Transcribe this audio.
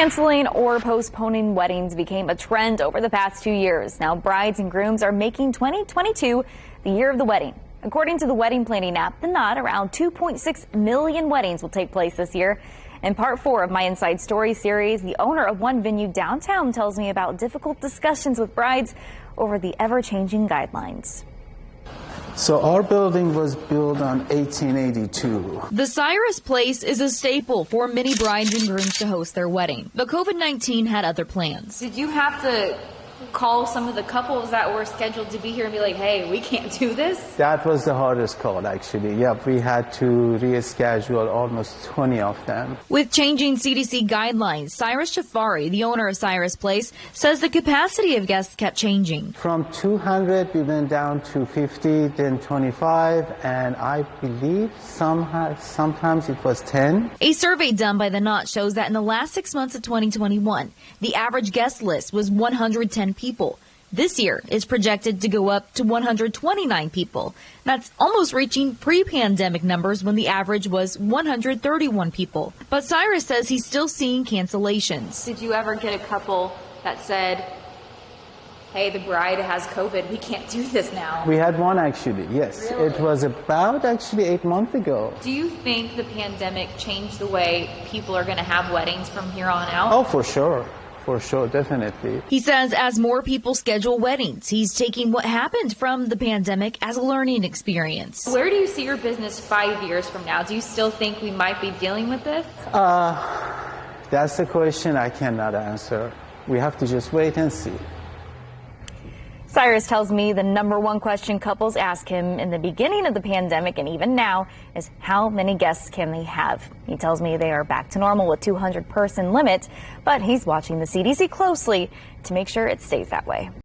Canceling or postponing weddings became a trend over the past 2 years. Now brides and grooms are making 2022 the year of the wedding. According to the wedding planning app, The Knot, around 2.6 million weddings will take place this year. In part 4 of my Inside Story series, the owner of one venue downtown tells me about difficult discussions with brides over the ever-changing guidelines. So our building was built on 1882. The Cyrus Place is a staple for many brides and grooms to host their wedding, but COVID-19 had other plans. Did you have to call some of the couples that were scheduled to be here and be like, hey, we can't do this? That was the hardest call, actually. Yep, we had to reschedule almost 20 of them. With changing CDC guidelines, Cyrus Shafari, the owner of Cyrus Place, says the capacity of guests kept changing. From 200, we went down to 50, then 25, and I believe sometimes it was 10. A survey done by The Knot shows that in the last 6 months of 2021, the average guest list was 110 people. This year is projected to go up to 129 people. That's almost reaching pre-pandemic numbers when the average was 131 people. But Cyrus says he's still seeing cancellations. Did you ever get a couple that said, hey, the bride has COVID, we can't do this now? We had one, actually, yes. Really? It was about, 8 months ago. Do you think the pandemic changed the way people are going to have weddings from here on out? Oh, for sure. For sure, definitely. He says as more people schedule weddings, he's taking what happened from the pandemic as a learning experience. Where do you see your business 5 years from now? Do you still think we might be dealing with this? That's the question I cannot answer. We have to just wait and see. Cyrus tells me the #1 question couples ask him in the beginning of the pandemic and even now is how many guests can they have? He tells me they are back to normal with 200-person limit, but he's watching the CDC closely to make sure it stays that way.